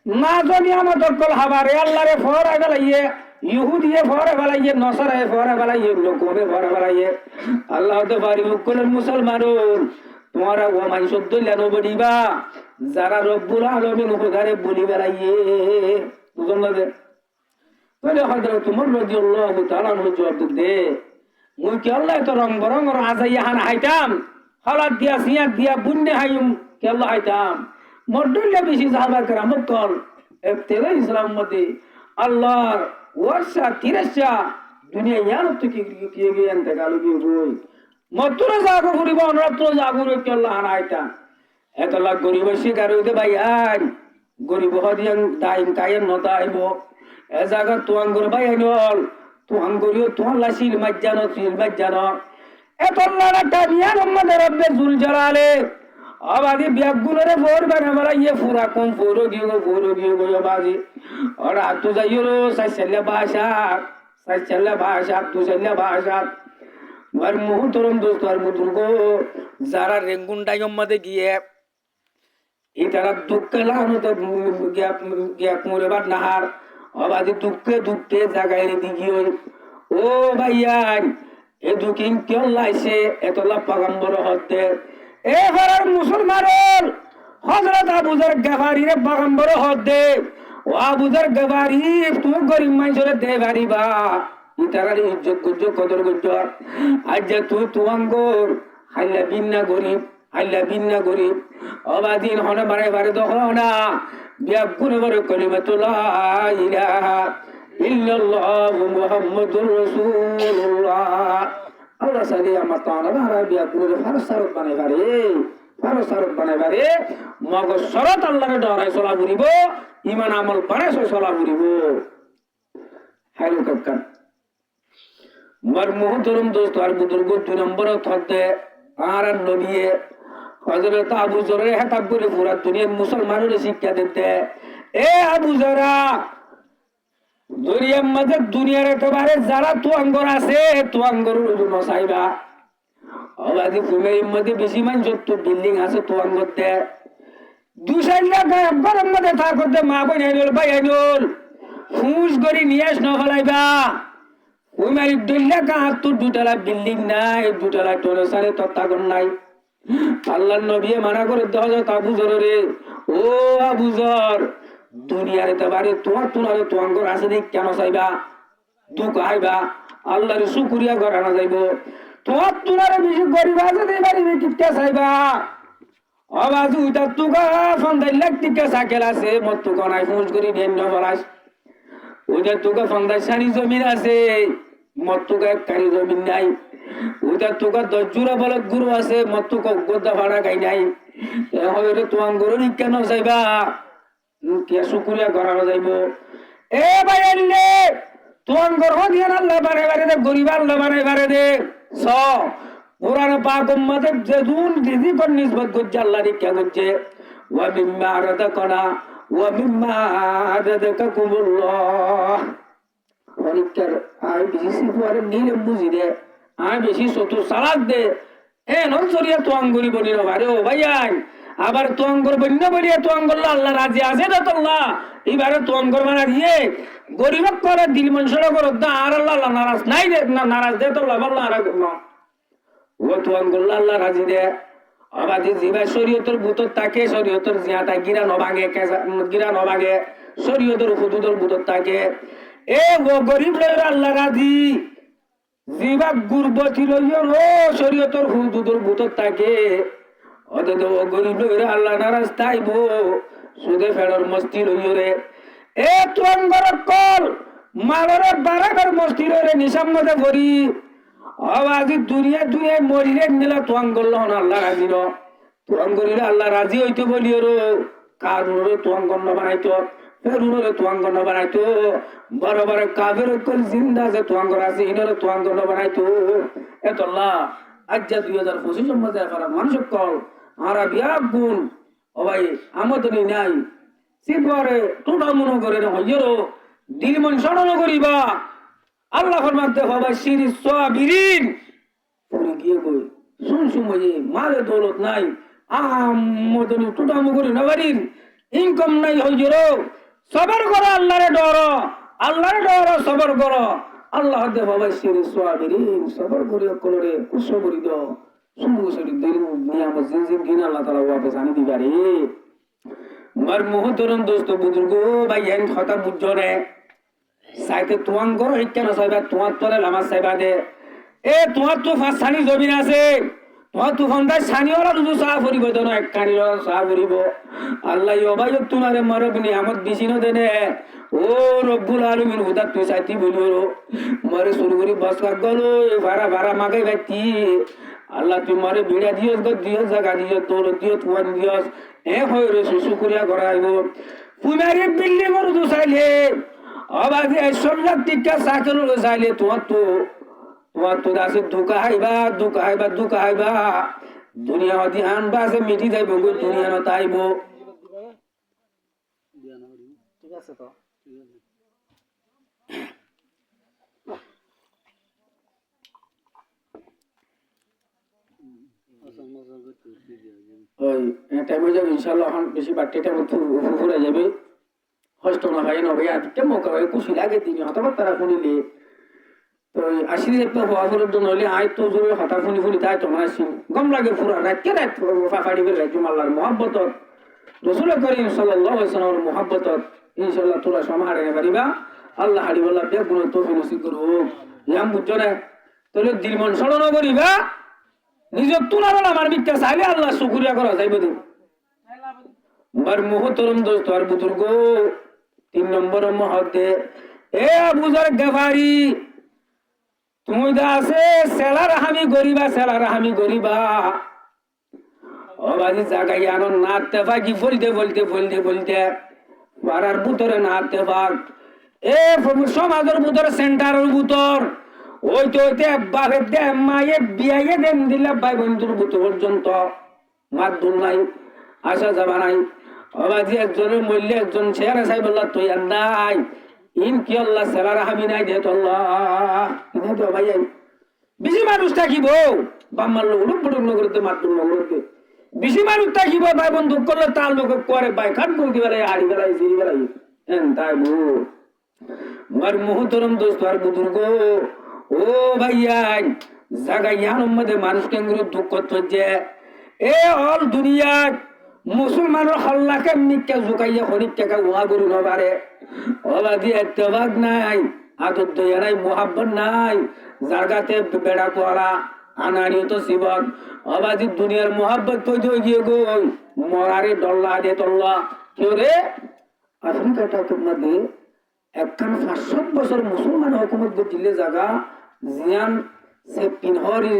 না জানি আমাদের কল হাবারে আল্লাহরে ফরা গেলাইয়ে ইহুদিয়ে ফরা গেলাইয়ে নসারায়ে ফরা গেলাইয়ে লোকরে ফরা গেলাইয়ে আল্লাহ তো বাড়ি মুকুলের মুসলমানুন তোমারা ও মানুষ দইলানো বড়িবা যারা রব্বুল আলামিন উপকারে বলি বেড়াইয়ে বুঝল না যে তাহলে হযরত উমর রাদিয়াল্লাহু তাআলা জবাব দে মুই কি আল্লাহ তো রং বরং আজাইয়া হান হাইতাম হালাত দিয়া সিয়া দিয়া বুন্নে হাইম কি আল্লাহ হাইতাম মডুল্লা বেশি সাহাবা کرام কল ইফতিরা ইসলাম মতে আল্লাহর ওয়াসা তিরাশা দুনিয়া ইয়ার তো কি কি জ্ঞান দেখালো কি বই মতুর জাগো করিব অনুরত জাগো কি আল্লাহ হান হাইতাম এতলা গরিব শিকার হইতে ভাই আর গরিব হদিয়ান দাইম কায়েন নতাইব এ জায়গা তোয়াঙ্গর ভাই আইনল তোয়াঙ্গরিও তোয়াল্লা সিল মাজ্জানো এতলা টামিয়া মোহাম্মদ রব্বে জুল জালালে আবাদি বিয়াগুনরে ফোর বানা বাড়াইয়ে ফুরা কম ফোরো গিয়ে গো বাজি আর আতু যাইলো সাইছেলা ভাষা তুসেলা ভাষা ওর মুহতরম দোস্ত আর মুদুগো যারা রেঙ্গুন্ডাই মধ্যে গিয়ে ইতারা দুঃখে লানো তো গ্যাপ মরে বাদ নাহার আবাদি দুঃখে জাগায় দিগি ও ভাইয়ান এ দুকিন কেউ লাইছে এতলা পাগম্বর হতে এ ঘরের মুসলমানের হযরত আবুজার গফারির পাগম্বর হতে ও আবুজার গফারি তুমি গরিব মানুষের দে ভারিবা ইতারার ইজ্জত গুজ্জত কদর গুজ্জত আজ যে তুয়াঙ্গর হাইলা বিন্না গরিব অবাদিন হনে বারে দহনা বিয়াব গুনে বড় কলিমাতুল্লাহ ইলাহা ইল্লাল্লাহু মুহাম্মাদুর রাসূলুল্লাহ আল্লাহ সালি আমার তাআলা বারা বিয়াব গুনে ফারসারত বানাই পারে মগ শরত আল্লাহর ডরাই চলা ঘুরিব ঈমান আমল বানাই চলা ঘুরিব হ্যালো কাকা মার মুহতরম দোস্ত আর বুজুর্গ 2 নম্বর থাকতে আর নবিয়ে হযরত আবু যরের হেতাব করে পুরা দুনিয়ার মুসলমানের শিক্ষা দিতে এ আবু যরা দুনিয়ার একেবারে যারা তোয়াঙ্গর আছে তোয়াঙ্গর মশাইবা অবাদি কুমের মধ্যে বেশি মানুষ তো বিল্ডিং আছে তোয়াঙ্গরতে 2 টাকা গরম মধ্যে থাক করতে মা বোন আইনল ভাই আইনল ফুস গড়ি নিয়ে আস না ফলাইবা ওই মারি 2 টাকা তো 2 তলা বিল্ডিং নাই 2 তলা টোলসারে তত্ত্বাগন নাই আল্লাহর নবী মানা করে হযরত আবু যরের ও আবু যর দুনিয়ার একেবারে তোমার তোয়াঙ্গর আছে দেখ কেন চাইবা দুঃখ আইবা আল্লাহর শুকরিয়া করানো যাইব তোমার বেশি গরিব আছে দেই পারিবে কিটা চাইবা আবাজু এটা তুগা ফন্দাই লাখ টিকা সাকেল আছে মত তো গনাই ফুস করি দেন বলাস ওইটা তুগা ফন্দাই সারি জমিন আছে মত তো কারি জমিন নাই ওইটা তোকা 10 জোড়া বলদ গুরু আছে মত তো গোদা ভাড়া গাই নাই হয়তো তোয়াঙ্গর কেন চাইবা কে শুকরিয়া করানো যাইব এ ভাই আল্লে তোয়াঙ্গর হদিয়ান আল্লাহ বারে দে গরিব আল্লাহ বারে দে স কোরআন পাক উম্মতে যেদুন দিদি কোন নিসবত করছে আল্লাহ রিকা করছে ওয়া মিম্মা রাযাকানা ওয়া মিম্মা রাযাকাকুমুল্লাহ অনিকার আই বেশি পরে নিলে বুঝি দে আই বেশি সতু সালাত দে এ নরসরিয়া তোয়াঙ্গরি বনির বারে ও ভাইয়ান আবার তোয়াঙ্গর বন্য বলিয়া তোয়াঙ্গর আল্লাহ রাজি আছে না তোল্লা এবারে তোয়াঙ্গর মানা দিয়ে গরিব করে দিল মনসরা করো দা আর আল্লাহ নারাজ নাই দে না নারাজ দে তোল্লা বললা আর ও তোয়াঙ্গর আল্লাহ রাজি দে আবাদি জিবা শরীয়তের ভূতর তাকে শরীয়তের জিয়াতা গিরা নভাগে শরীয়তের হুদুদের ভূতর তাকে এ ও গরিব লয়ের আল্লাহ রাজি জিবা গুরবতি লইয় ও শরীয়তের হুদুদের ভূতর তাকে অত গরিব আল্লাহ নারাজ তাইব সুদে ফেড়র মস্তি লইরে এ তোয়াঙ্গর কল মালর বারাগার মস্তি লইরে নিশাম মধ্যে ভরি আবাজি দুনিয়া মরিলে নিলা তোয়াঙ্গর লহন আল্লাহ রাজি র তোয়াঙ্গরিলে আল্লাহ রাজি হইতে বলিও কারুরে তোয়াঙ্গর ন বানাইতো ফেরুরে তোয়াঙ্গর ন বানাইতো বড় বড় কাবের কল জিন্দা যে তোয়াঙ্গর আছে ইনরে তোয়াঙ্গর ন বানাইতো এতল্লাহ আজ 2025 মধ্যে ফারা মানুষ কল আরা বিয়া গুণ ও ভাই আমদনি নাই সিপরে টুটা মনো করে হইরো দিল মন সরণ করিবা আল্লাহ ফরমাতে হবে সিরি সাবিরিন পুরি গিয়ে কই শুনসুময়ে মালে দৌলত নাই আমদনি টুটা মো করে নবারিন ইনকাম নাই হইরো সবর করো আল্লাহরে ডরো, আল্লাহরে ডরো, সবর করো। আল্লাহ দে বাবা শিরে সোয়াবিরিন, সবর করিও কলরে কুসো করি দাও। সুমু সরি দিন নিয়ামত জিন দিন আল্লাহ তাআলা ওয়াপস আনি দিবারে। মার মুহতরম দোস্ত বুজুর্গ ভাই এন কথা বুঝছো রে। সাইতে তুয়াং করো কেন সাইবা তোমার তলে লামা সাইবা দে। এ তোমার তো ফাঁস সানি জমিন আছে, তোমার তুফানটা সানিওয়ালা দুটো চাহ ফুরিব তো না এক কানি চাহ ফুরিব। আল্লাহ অবাই তোমারে মারবনি আমার বেশি না দেনে। ও রব্বুল আলমিন হুদা তুই চাইতি বলিও মারে শুরু করি বস কাক গলো ভাড়া ভাড়া মাগে ভাইতি। আল্লাহ তুই মারে ভিড়া দিয়স গো দিয়স জাগা দিয়স তোর দিয়স তুয়ান দিয়স এ হয় রে শুশুকুরিয়া করাইব। পুনারে বিল্ডিং ওর দু চাইলে অবাধে সব টিকা চাকর চাইলে তোমার তো আছে দুকা হাইবা দুকা হাইবা দুকা হাইবা দুনিয়া অতি আনবা আছে মিটি যাইব গো দুনিয়া না তাইব। ঠিক আছে তো ওই টাইমে যাবে ইনশাআল্লাহ। এখন বেশি বাড়তিটা ফুফুরে যাবে হষ্ট না ভাই না ভাই আজকে মৌকা ভাই খুশি লাগে তিনি হঠাৎ তারা শুনিলে তো আসি একটা হওয়া ফেরত নইলে আয় তো জোরে হঠাৎ শুনি শুনি তাই তোমার আসি গম লাগে ফুরা রাত কে রাত ফাফাড়ি করে রাখি আল্লাহর মহাব্বত রসুল করিম সাল্লাল্লাহু আলাইহি ওয়াসাল্লামের মহাব্বত ইনশাআল্লাহ তোরা সমাহারে পারিবা। আল্লাহ হাড়ি বল্লা বে গুণ তৌফিক নসিব করব। ইয়াম বুঝছো না তাহলে দিল মন সরণ করিবা নিজের তুলার আমার মিথ্যা চাইলে আল্লাহ শুকরিয়া করা যাইব দিন। আমার মুহতরম দোস্ত আর বুজুর্গ 3 নম্বর মহদ্দে এ আবুজার গেফারি তুমি দা আছে সেলার হামি গরিবা অবাজি জাগাই আনো নাচতে পাকি বলতে পাড়ার ভিতরে নাচতে পাক এ সমাজের ভিতরে সেন্টারের ভিতর ওইতে বাপের দে মায়ে বিয়াইয়ে দেন দিলে ভাই বন্ধুর ভিতর পর্যন্ত মারধর নাই আসা যাবা নাই। অবাজি একজনের মূল্যে একজন ছেড়ে চাই বললা তুই আর নাই ইন কি আল্লাহ সেলার হামি নাই দে তো আল্লাহ ভাই বেশি মানুষ থাকিব বাম্মার লোক লুপটুন্ন করতে মারধর করতে বেশি মানুষ থাকিব ভাই বন্ধু করলে তার লোক করে ভাই খাট করতে বেড়াই হাড়ি বেড়াই সিঁড়ি বেড়াই তাই বউ মার মুহতরম দোস্ত আর বুজুর্গ ও ভাইয়া জাগাইয়ার মধ্যে মানুষ কেঙ্গুর দুঃখ হচ্ছে এ অল দুনিয়ার মুসলমানের হল্লাকে নিকা জুকাইয়া হরিক টাকা উহা গরু নবারে অবাধি এত্তেবাগ নাই আদর দয়া নাই মোহাব্বত নাই জায়গাতে বেড়া করা আনানি তো শিবক অবাধি দুনিয়ার মোহাব্বত পয়দা গিয়ে গো মরারে ডল্লা দে তল্লা কেউ রে আফ্রিকাটা তোমাদের একখান 500 বছর মুসলমান হুকুমত দিলে জায়গা জিয়ান সে পিনহরি